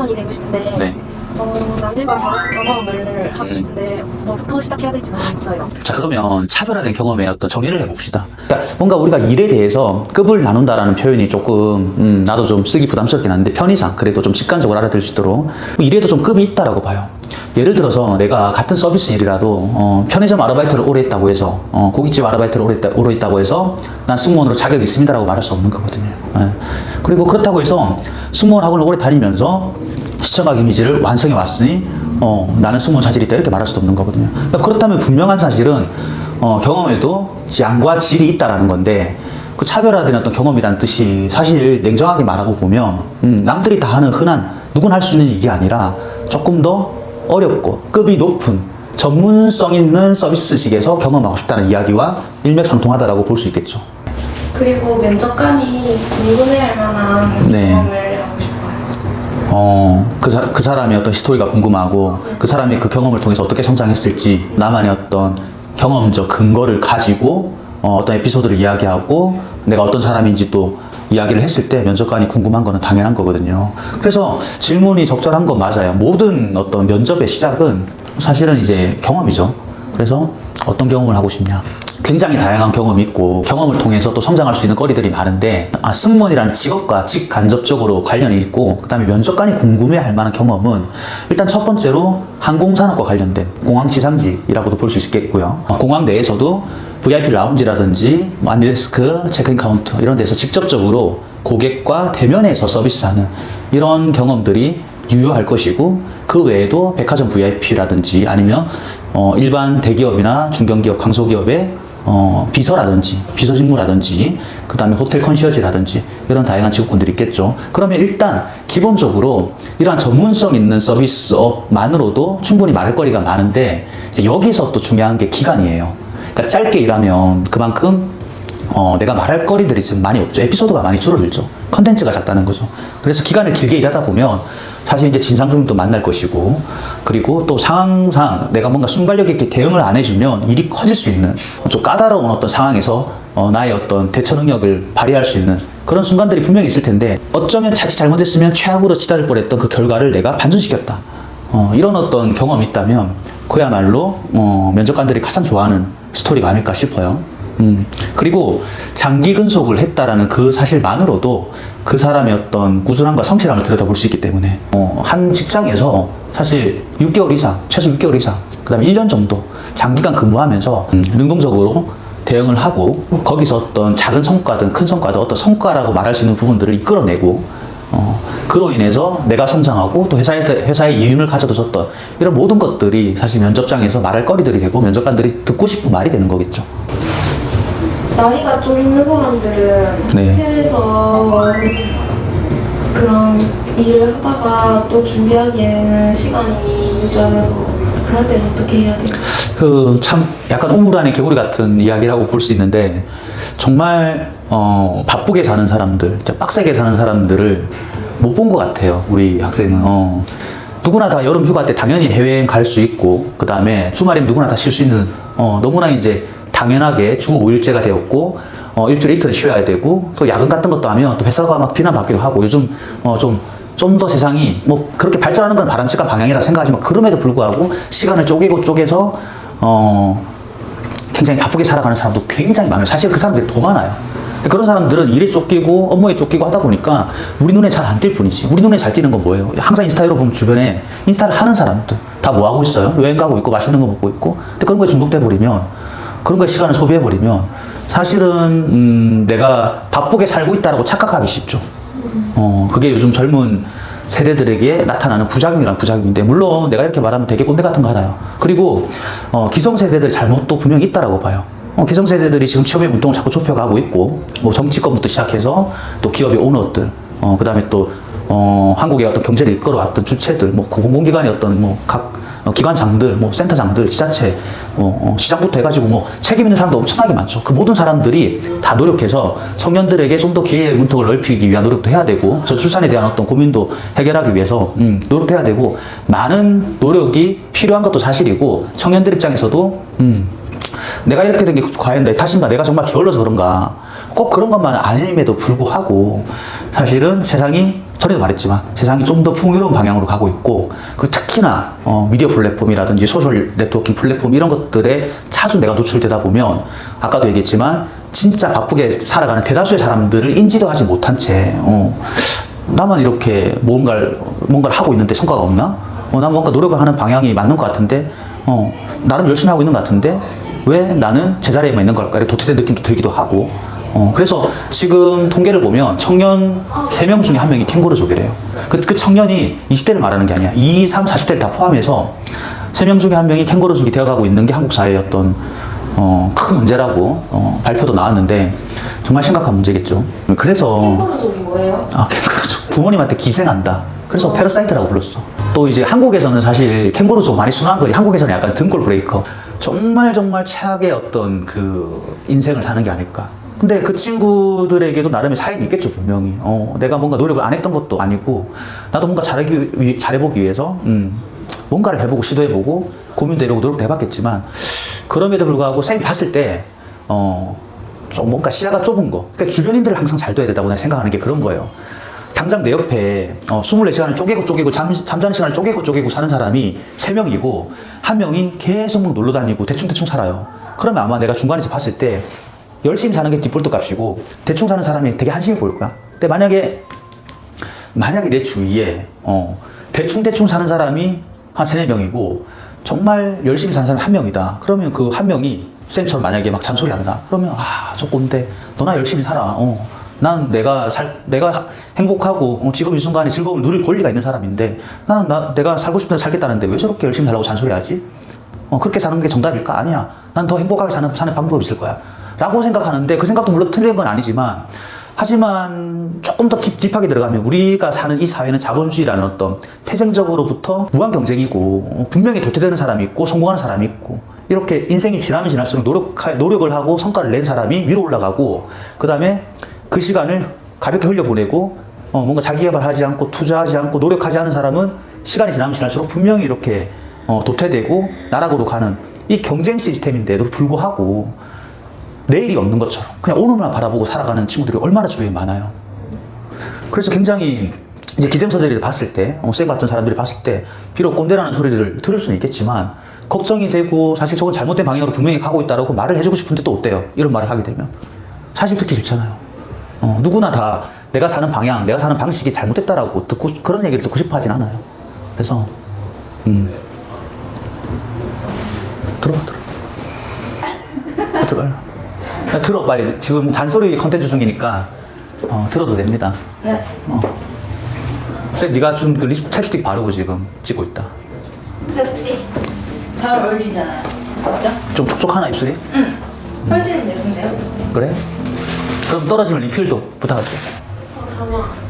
면접관이 되고 싶은데 네. 남들과 다른 경험을 하고 싶은데 뭐부터 시작해야 될지 모르겠어요. 자, 그러면 차별화된 경험의 어떤 정의를 해봅시다. 그러니까 뭔가 우리가 일에 대해서 급을 나눈다라는 표현이 조금 나도 좀 쓰기 부담스럽긴 한데 편의상 그래도 좀 직관적으로 알아들을 수 있도록 일에도 좀 급이 있다라고 봐요. 예를 들어서 내가 같은 서비스 일이라도 편의점 아르바이트를 오래 했다고 해서 고깃집 아르바이트를 오래 했다고 해서 난 승무원으로 자격이 있습니다라고 말할 수 없는 거거든요. 예. 그리고 그렇다고 해서 승무원 학원을 오래 다니면서 시청각 이미지를 완성해 왔으니 나는 승무원 자질이 있다 이렇게 말할 수도 없는 거거든요. 그러니까 그렇다면 분명한 사실은 경험에도 양과 질이 있다라는 건데 그 차별화된 어떤 경험이라는 뜻이 사실 냉정하게 말하고 보면 남들이 다 하는 흔한 누구나 할 수 있는 일이 아니라 조금 더 어렵고 급이 높은 전문성 있는 서비스직에서 경험하고 싶다는 이야기와 일맥상통하다라고 볼 수 있겠죠. 그리고 면접관이 궁금해할 만한 네. 경험을 하고 싶어요. 그 사람의 어떤 스토리가 궁금하고 그 사람이 그 경험을 통해서 어떻게 성장했을지 나만의 어떤 경험적 근거를 가지고 어떤 에피소드를 이야기하고 내가 어떤 사람인지 또 이야기를 했을 때 면접관이 궁금한 거는 당연한 거거든요. 그래서 질문이 적절한 건 맞아요. 모든 어떤 면접의 시작은 사실은 이제 경험이죠. 그래서 어떤 경험을 하고 싶냐. 굉장히 다양한 경험이 있고 경험을 통해서 또 성장할 수 있는 거리들이 많은데 승무원이라는 직업과 직간접적으로 관련이 있고 그 다음에 면접관이 궁금해할 만한 경험은 일단 첫 번째로 항공산업과 관련된 공항 지상직이라고도 볼 수 있겠고요. 공항 내에서도 VIP 라운지라든지 안디데스크, 체크인 카운터 이런 데서 직접적으로 고객과 대면해서 서비스하는 이런 경험들이 유효할 것이고 그 외에도 백화점 VIP라든지 아니면 일반 대기업이나 중견기업, 강소기업의 비서라든지 비서 직무라든지 그 다음에 호텔 컨시어지라든지 이런 다양한 직업군들이 있겠죠. 그러면 일단 기본적으로 이러한 전문성 있는 서비스업만으로도 충분히 말할 거리가 많은데 이제 여기서 또 중요한 게 기간이에요. 그러니까 짧게 일하면 그만큼 내가 말할 거리들이 지금 많이 없죠. 에피소드가 많이 줄어들죠. 컨텐츠가 작다는 거죠. 그래서 기간을 길게 일하다 보면 사실 이제 진상규명도 만날 것이고 그리고 또 상황상 내가 뭔가 순발력 있게 대응을 안 해주면 일이 커질 수 있는 좀 까다로운 어떤 상황에서 나의 어떤 대처 능력을 발휘할 수 있는 그런 순간들이 분명히 있을 텐데 어쩌면 자칫 잘못했으면 최악으로 치달을 뻔했던 그 결과를 내가 반전시켰다. 이런 어떤 경험이 있다면 그야말로 면접관들이 가장 좋아하는 스토리가 아닐까 싶어요. 그리고 장기 근속을 했다라는 그 사실만으로도 그 사람의 어떤 꾸준함과 성실함을 들여다볼 수 있기 때문에 한 직장에서 사실 6개월 이상, 최소 6개월 이상, 그 다음에 1년 정도 장기간 근무하면서 능동적으로 대응을 하고 거기서 어떤 작은 성과든 큰 성과든 어떤 성과라고 말할 수 있는 부분들을 이끌어내고 그로 인해서 내가 성장하고 또 회사의 이윤을 가져줬던 이런 모든 것들이 사실 면접장에서 말할 거리들이 되고 면접관들이 듣고 싶은 말이 되는 거겠죠. 나이가 좀 있는 사람들은 네. 호텔에서 그런 일을 하다가 또 준비하기에는 시간이 모자라서 그럴 때는 어떻게 해야 돼요? 참 약간 우물 안의 개구리 같은 이야기라고 볼 수 있는데 정말 바쁘게 사는 사람들, 빡세게 사는 사람들을 못 본 것 같아요. 우리 학생은 누구나 다 여름 휴가 때 당연히 해외여행 갈 수 있고 그 다음에 주말에 누구나 다 쉴 수 있는 너무나 이제 당연하게 주 5일제가 되었고 일주일에 이틀 쉬어야 되고 또 야근 같은 것도 하면 또 회사가 막 비난받기도 하고 요즘 좀 더 세상이 뭐 그렇게 발전하는 건 바람직한 방향이라 생각하지만 그럼에도 불구하고 시간을 쪼개서 굉장히 바쁘게 살아가는 사람도 굉장히 많아요. 사실 그 사람들이 더 많아요. 그런 사람들은 일에 쫓기고 업무에 쫓기고 하다 보니까 우리 눈에 잘 안 띌 뿐이지. 우리 눈에 잘 띄는 건 뭐예요? 항상 인스타로 보면 주변에 인스타를 하는 사람들 다 뭐 하고 있어요? 여행 가고 있고 맛있는 거 먹고 있고. 근데 그런 거에 중독돼 버리면 그런 거에 시간을 소비해 버리면 사실은 내가 바쁘게 살고 있다라고 착각하기 쉽죠. 그게 요즘 젊은 세대들에게 나타나는 부작용이란 부작용인데 물론 내가 이렇게 말하면 되게 꼰대 같은 거 알아요. 그리고 기성세대들 잘못도 분명히 있다라고 봐요. 기성세대들이 지금 취업의 문통을 자꾸 좁혀가고 있고 뭐 정치권부터 시작해서 또 기업의 오너들 그 다음에 또 한국의 어떤 경제를 이끌어왔던 주체들 뭐 공공기관의 어떤 뭐 각 기관장들, 뭐 센터장들, 지자체, 시장부터 해가지고 뭐 책임 있는 사람도 엄청나게 많죠. 그 모든 사람들이 다 노력해서 청년들에게 좀 더 기회의 문턱을 넓히기 위한 노력도 해야 되고 저출산에 대한 어떤 고민도 해결하기 위해서 노력도 해야 되고 많은 노력이 필요한 것도 사실이고 청년들 입장에서도 내가 이렇게 된 게 과연 내 탓인가? 내가 정말 게을러서 그런가? 꼭 그런 것만은 아님에도 불구하고 사실은 세상이 전에도 말했지만 세상이 좀 더 풍요로운 방향으로 가고 있고, 그리고 특히나 미디어 플랫폼이라든지 소셜 네트워킹 플랫폼 이런 것들에 자주 내가 노출되다 보면, 아까도 얘기했지만 진짜 바쁘게 살아가는 대다수의 사람들을 인지도 하지 못한 채 나만 이렇게 뭔가를 하고 있는데 성과가 없나? 난 뭔가 노력을 하는 방향이 맞는 것 같은데 나름 열심히 하고 있는 것 같은데 왜 나는 제자리에만 있는 걸까? 이렇게 도태된 느낌도 들기도 하고. 그래서 지금 통계를 보면 청년 3명 중에 1명이 캥거루족이래요. 그 청년이 20대를 말하는 게 아니야. 20, 30, 40대를 다 포함해서 3명 중에 1명이 캥거루족이 되어가고 있는 게 한국 사회의 어떤 큰 문제라고 발표도 나왔는데, 정말 심각한 문제겠죠. 그래서 캥거루족이 뭐예요? 캥거루족. 부모님한테 기생한다. 그래서 패러사이트라고 불렀어. 또 이제 한국에서는 사실 캥거루족 많이 순화한 거지. 한국에서는 약간 등골 브레이커. 정말 최악의 어떤 그 인생을 사는 게 아닐까. 근데 그 친구들에게도 나름의 사연이 있겠죠, 분명히. 내가 뭔가 노력을 안 했던 것도 아니고, 나도 뭔가 잘해보기 위해서, 뭔가를 해보고, 시도해보고, 고민도 해보고, 노력도 해봤겠지만, 그럼에도 불구하고, 쌤이 봤을 때, 좀 뭔가 시야가 좁은 거. 그러니까 주변인들을 항상 잘 둬야 된다고 내가 생각하는 게 그런 거예요. 당장 내 옆에 24시간을 쪼개고 잠자는 시간을 쪼개고 사는 사람이 3명이고, 1명이 계속 막 놀러 다니고 대충 살아요. 그러면 아마 내가 중간에서 봤을 때 열심히 사는 게 디폴트 값이고 대충 사는 사람이 되게 한심해 보일 거야. 근데 만약에 내 주위에 대충 사는 사람이 한 3-4명이고 정말 열심히 사는 사람이 1명이다. 그러면 그 1명이 쌤처럼 만약에 막 잔소리 한다. 그러면 저 꼰대, 너나 열심히 살아. 난 내가 행복하고 지금 이 순간에 즐거움을 누릴 권리가 있는 사람인데, 내가 살고 싶은 데 살겠다는데 왜 저렇게 열심히 살라고 잔소리하지? 그렇게 사는 게 정답일까? 아니야. 난 더 행복하게 사는 방법이 있을 거야. 라고 생각하는데, 그 생각도 물론 틀린 건 아니지만, 하지만 조금 더 딥하게 들어가면 우리가 사는 이 사회는 자본주의라는 어떤 태생적으로부터 무한 경쟁이고, 분명히 도태되는 사람이 있고 성공하는 사람이 있고, 이렇게 인생이 지나면 지날수록 노력을 하고 성과를 낸 사람이 위로 올라가고, 그 다음에 그 시간을 가볍게 흘려보내고 뭔가 자기개발하지 않고 투자하지 않고 노력하지 않은 사람은 시간이 지나면 지날수록 분명히 이렇게 도태되고 나락으로 가는 이 경쟁 시스템인데도 불구하고 내일이 없는 것처럼 그냥 오늘만 바라보고 살아가는 친구들이 얼마나 주위에 많아요. 그래서 굉장히 이제 기생서들이 봤을 때, 쌤 같은 사람들이 봤을 때 비록 꼰대라는 소리를 들을 수는 있겠지만 걱정이 되고, 사실 저건 잘못된 방향으로 분명히 가고 있다라고 말을 해주고 싶은데 또 어때요? 이런 말을 하게 되면 사실 듣기 싫잖아요. 누구나 다 내가 사는 방향, 내가 사는 방식이 잘못됐다라고 그런 얘기를 듣고 싶어 하진 않아요. 그래서 들어 빨리. 지금 잔소리 컨텐츠 중이니까 들어도 됩니다. 네. 쌤, 네가 준 그 립스틱 바르고 지금 찍고 있다. 립스틱 잘 어울리잖아요. 맞죠? 좀 촉촉하나 입술이? 응. 훨씬 예쁜데요? 그래? 그럼 떨어지면 리필도 부탁할게. 잠깐만.